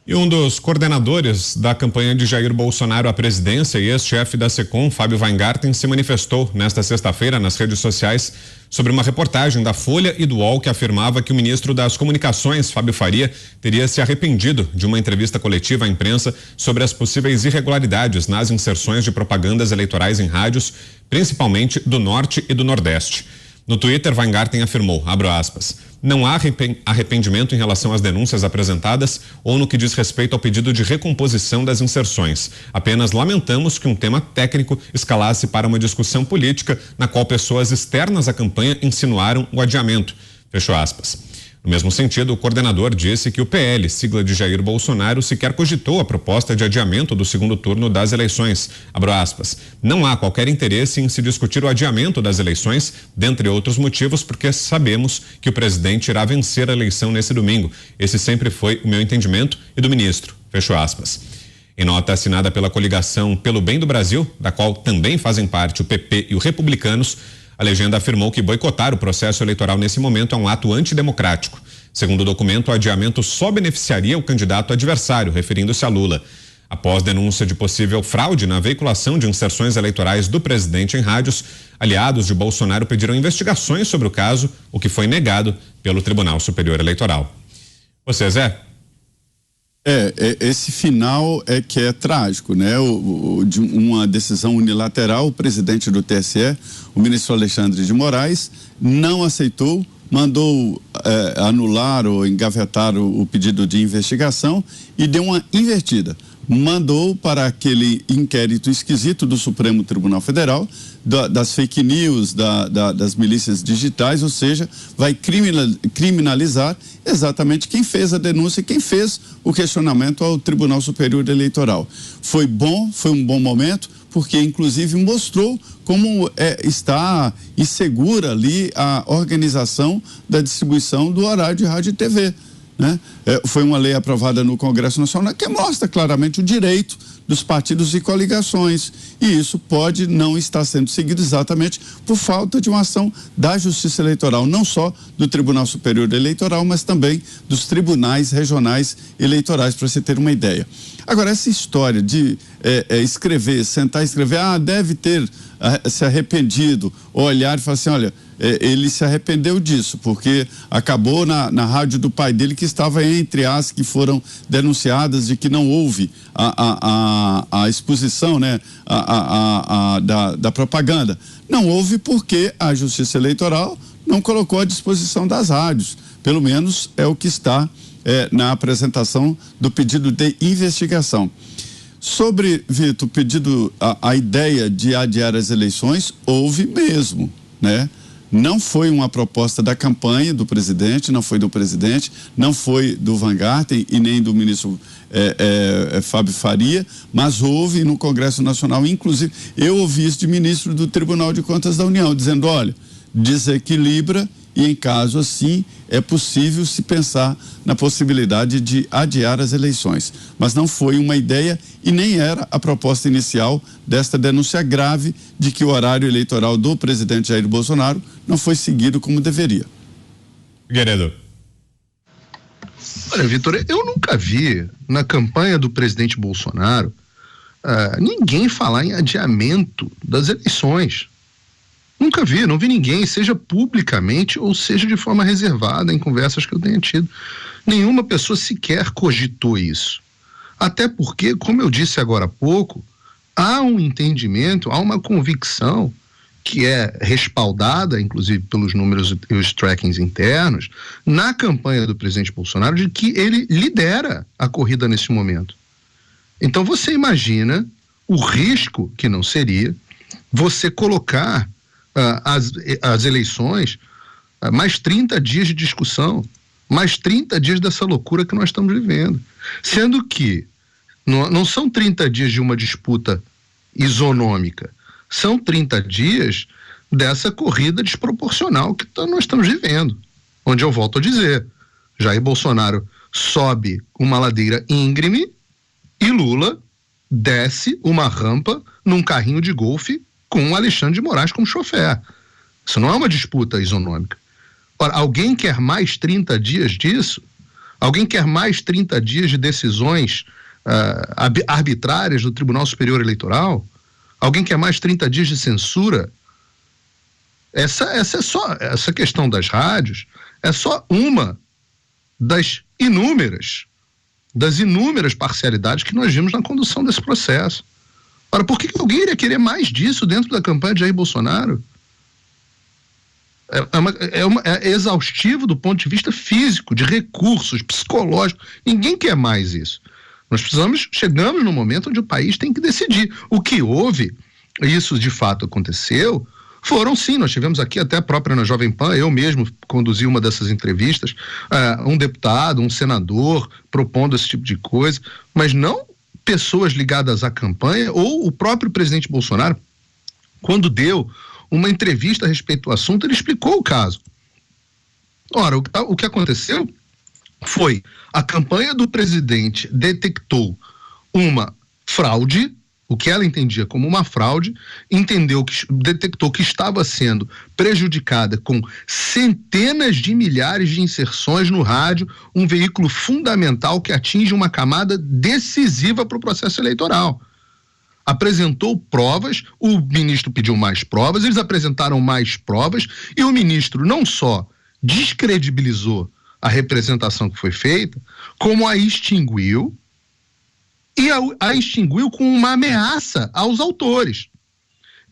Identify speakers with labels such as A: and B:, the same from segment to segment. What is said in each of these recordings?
A: E um dos coordenadores da campanha de Jair Bolsonaro à presidência e ex-chefe da SECOM, Fábio Weingarten, se manifestou nesta sexta-feira nas redes sociais sobre uma reportagem da Folha e do UOL que afirmava que o ministro das Comunicações, Fábio Faria, teria se arrependido de uma entrevista coletiva à imprensa sobre as possíveis irregularidades nas inserções de propagandas eleitorais em rádios, principalmente do Norte e do Nordeste. No Twitter, Weingarten afirmou, abro aspas, não há arrependimento em relação às denúncias apresentadas ou no que diz respeito ao pedido de recomposição das inserções. Apenas lamentamos que um tema técnico escalasse para uma discussão política na qual pessoas externas à campanha insinuaram o adiamento. Fechou aspas. No mesmo sentido, o coordenador disse que o PL, sigla de Jair Bolsonaro, sequer cogitou a proposta de adiamento do segundo turno das eleições. Abro aspas. Não há qualquer interesse em se discutir o adiamento das eleições, dentre outros motivos, porque sabemos que o presidente irá vencer a eleição nesse domingo. Esse sempre foi o meu entendimento e do ministro. Fechou aspas. Em nota assinada pela coligação Pelo Bem do Brasil, da qual também fazem parte o PP e o Republicanos, a legenda afirmou que boicotar o processo eleitoral nesse momento é um ato antidemocrático. Segundo o documento, o adiamento só beneficiaria o candidato adversário, referindo-se a Lula. Após denúncia de possível fraude na veiculação de inserções eleitorais do presidente em rádios, aliados de Bolsonaro pediram investigações sobre o caso, o que foi negado pelo Tribunal Superior Eleitoral. Você, Zé?
B: Esse final é que é trágico, né? De uma decisão unilateral, o presidente do TSE, o ministro Alexandre de Moraes, não aceitou, mandou anular ou engavetar o pedido de investigação e deu uma invertida. Mandou para aquele inquérito esquisito do Supremo Tribunal Federal, das fake news, das milícias digitais, ou seja, vai criminalizar exatamente quem fez a denúncia e quem fez o questionamento ao Tribunal Superior Eleitoral. Foi um bom momento, porque inclusive mostrou como está insegura ali a organização da distribuição do horário de rádio e TV. Né? Foi uma lei aprovada no Congresso Nacional que mostra claramente o direito dos partidos e coligações, e isso pode não estar sendo seguido exatamente por falta de uma ação da Justiça Eleitoral, não só do Tribunal Superior Eleitoral, mas também dos tribunais regionais eleitorais, para você ter uma ideia. Agora, essa história de sentar e escrever, deve ter se arrependido, olhar e falar assim, olha, ele se arrependeu disso, porque acabou na rádio do pai dele, que estava entre as que foram denunciadas de que não houve a exposição, né, da propaganda. Não houve porque a Justiça Eleitoral não colocou à disposição das rádios. Pelo menos é o que está na apresentação do pedido de investigação. Sobre, Vitor, o pedido, a ideia de adiar as eleições, houve mesmo, né? Não foi uma proposta da campanha do presidente, não foi do presidente, não foi do Weingarten e nem do ministro Fábio Faria, mas houve no Congresso Nacional, inclusive, eu ouvi isso de ministro do Tribunal de Contas da União, dizendo, olha, desequilibra e em caso assim é possível se pensar na possibilidade de adiar as eleições. Mas não foi uma ideia e nem era a proposta inicial desta denúncia grave de que o horário eleitoral do presidente Jair Bolsonaro não foi seguido como deveria.
A: Guerreiro.
C: Olha, Vitor, eu nunca vi na campanha do presidente Bolsonaro ninguém falar em adiamento das eleições. Nunca vi, não vi ninguém, seja publicamente ou seja de forma reservada em conversas que eu tenha tido. Nenhuma pessoa sequer cogitou isso. Até porque, como eu disse agora há pouco, há um entendimento, há uma convicção que é respaldada, inclusive pelos números e os trackings internos, na campanha do presidente Bolsonaro, de que ele lidera a corrida nesse momento. Então você imagina o risco que não seria você colocar as eleições, mais 30 dias de discussão, mais 30 dias dessa loucura que nós estamos vivendo. Sendo que não são 30 dias de uma disputa isonômica, são 30 dias dessa corrida desproporcional que nós estamos vivendo. Onde eu volto a dizer, Jair Bolsonaro sobe uma ladeira íngreme e Lula desce uma rampa num carrinho de golfe com o Alexandre de Moraes como chofer. Isso não é uma disputa isonômica. Ora, alguém quer mais 30 dias disso? Alguém quer mais 30 dias de decisões arbitrárias do Tribunal Superior Eleitoral? Alguém quer mais 30 dias de censura? Essa questão das rádios é só uma das inúmeras parcialidades que nós vimos na condução desse processo. Ora, por que alguém iria querer mais disso dentro da campanha de Jair Bolsonaro? É exaustivo do ponto de vista físico, de recursos, psicológicos. Ninguém quer mais isso. Nós chegamos no momento onde o país tem que decidir. O que houve, isso de fato aconteceu, foram sim, nós tivemos aqui até a própria na Jovem Pan, eu mesmo conduzi uma dessas entrevistas, um deputado, um senador propondo esse tipo de coisa, mas não pessoas ligadas à campanha ou o próprio presidente Bolsonaro, quando deu uma entrevista a respeito do assunto, ele explicou o caso. Ora, o que aconteceu foi, a campanha do presidente detectou uma fraude, o que ela entendia como uma fraude, detectou que estava sendo prejudicada com centenas de milhares de inserções no rádio, um veículo fundamental que atinge uma camada decisiva para o processo eleitoral. Apresentou provas, o ministro pediu mais provas, eles apresentaram mais provas e o ministro não só descredibilizou a representação que foi feita, como a extinguiu e a extinguiu com uma ameaça aos autores.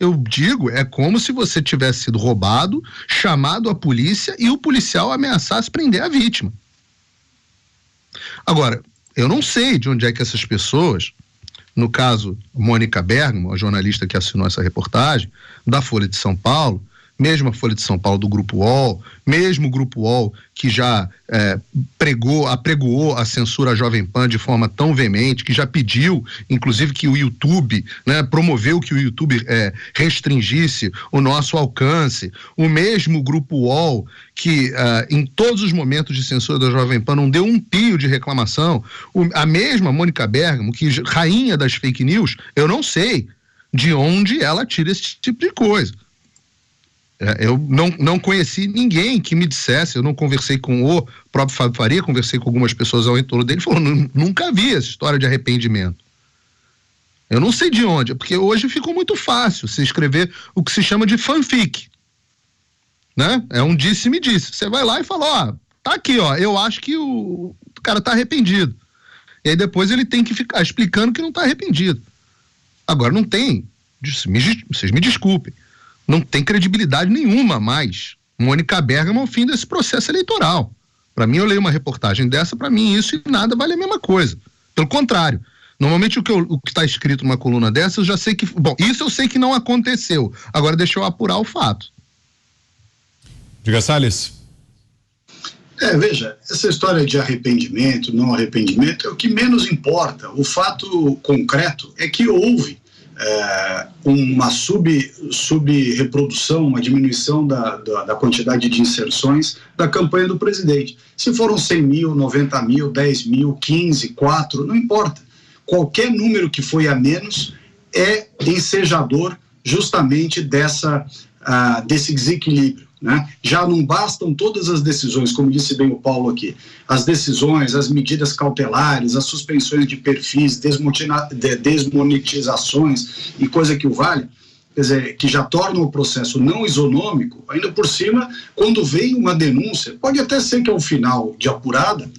C: Eu digo, é como se você tivesse sido roubado, chamado a polícia e o policial ameaçasse prender a vítima. Agora, eu não sei de onde é que essas pessoas, no caso, Mônica Bergamo, a jornalista que assinou essa reportagem, da Folha de São Paulo, mesmo a Folha de São Paulo do Grupo UOL, mesmo o Grupo UOL que já apregoou a censura à Jovem Pan de forma tão veemente, que já pediu, inclusive, que o YouTube, promoveu que o YouTube restringisse o nosso alcance, o mesmo Grupo UOL que em todos os momentos de censura da Jovem Pan não deu um pio de reclamação, a mesma Mônica Bergamo, que rainha das fake news, eu não sei de onde ela tira esse tipo de coisa. Eu não conheci ninguém que me dissesse, eu não conversei com o próprio Fábio Faria, conversei com algumas pessoas ao entorno dele, falou, nunca vi essa história de arrependimento. Eu não sei de onde, porque hoje ficou muito fácil se escrever o que se chama de fanfic, né? É um disse-me-disse. Você vai lá e fala, tá aqui, eu acho que o cara tá arrependido. E aí depois ele tem que ficar explicando que não tá arrependido. Agora não tem, vocês me desculpem, não tem credibilidade nenhuma mais. Mônica Bergamo ao fim desse processo eleitoral. Para mim, eu leio uma reportagem dessa, para mim isso e nada vale a mesma coisa. Pelo contrário, normalmente o que está escrito numa coluna dessa, eu já sei que... Bom, isso eu sei que não aconteceu. Agora deixa eu apurar o fato.
A: Diga, Salles.
D: Veja, essa história de arrependimento, não arrependimento, é o que menos importa. O fato concreto é que houve uma sub-reprodução, uma diminuição da quantidade de inserções da campanha do presidente. Se foram 100 mil, 90 mil, 10 mil, 15, 4, não importa. Qualquer número que foi a menos é ensejador justamente desse desequilíbrio. Né? Já não bastam todas as decisões, como disse bem o Paulo aqui, as decisões, as medidas cautelares, as suspensões de perfis, desmonetizações e coisa que o vale, quer dizer, que já tornam o processo não isonômico. Ainda por cima, quando vem uma denúncia, pode até ser que ao final de apurada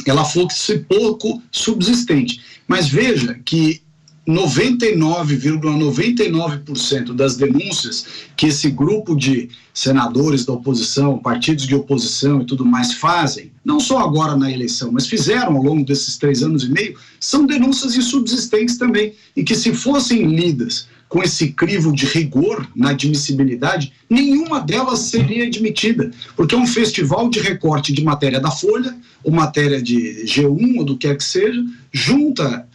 D: ela fosse pouco subsistente, mas veja que 99,99% das denúncias que esse grupo de senadores da oposição, partidos de oposição e tudo mais fazem, não só agora na eleição, mas fizeram ao longo desses 3 anos e meio, são denúncias insubsistentes também, e que se fossem lidas com esse crivo de rigor na admissibilidade, nenhuma delas seria admitida, porque é um festival de recorte de matéria da Folha, ou matéria de G1, ou do que quer que seja, junta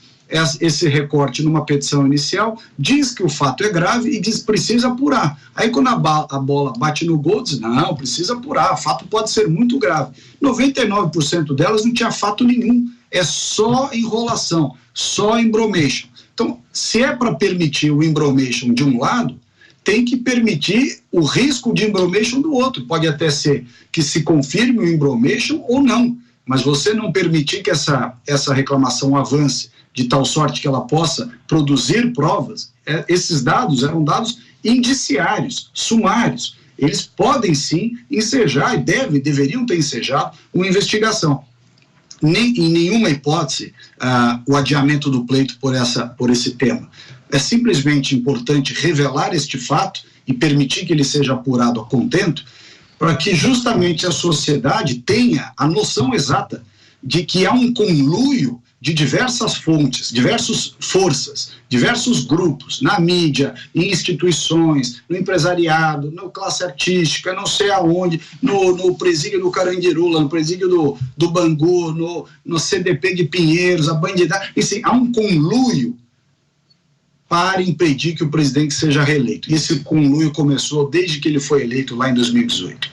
D: esse recorte numa petição inicial, diz que o fato é grave e diz que precisa apurar. Aí quando a bola bate no gol, diz, não, precisa apurar, o fato pode ser muito grave. 99% delas não tinha fato nenhum, é só enrolação, só embromation. Então, se é para permitir o embromation de um lado, tem que permitir o risco de embromation do outro. Pode até ser que se confirme o embromation ou não. mas você não permitir que essa reclamação avance de tal sorte que ela possa produzir provas, esses dados eram dados indiciários, sumários. Eles podem sim ensejar e deveriam ter ensejado uma investigação. Em nenhuma hipótese o adiamento do pleito por esse tema. É simplesmente importante revelar este fato e permitir que ele seja apurado a contento, para que justamente a sociedade tenha a noção exata de que há um conluio de diversas fontes, diversas forças, diversos grupos, na mídia, em instituições, no empresariado, na classe artística, não sei aonde, no presídio do Carandiru, no presídio do Bangu, no CDP de Pinheiros, a bandidagem, assim, há um conluio para impedir que o presidente seja reeleito. E esse conluio começou desde que ele foi eleito lá em 2018.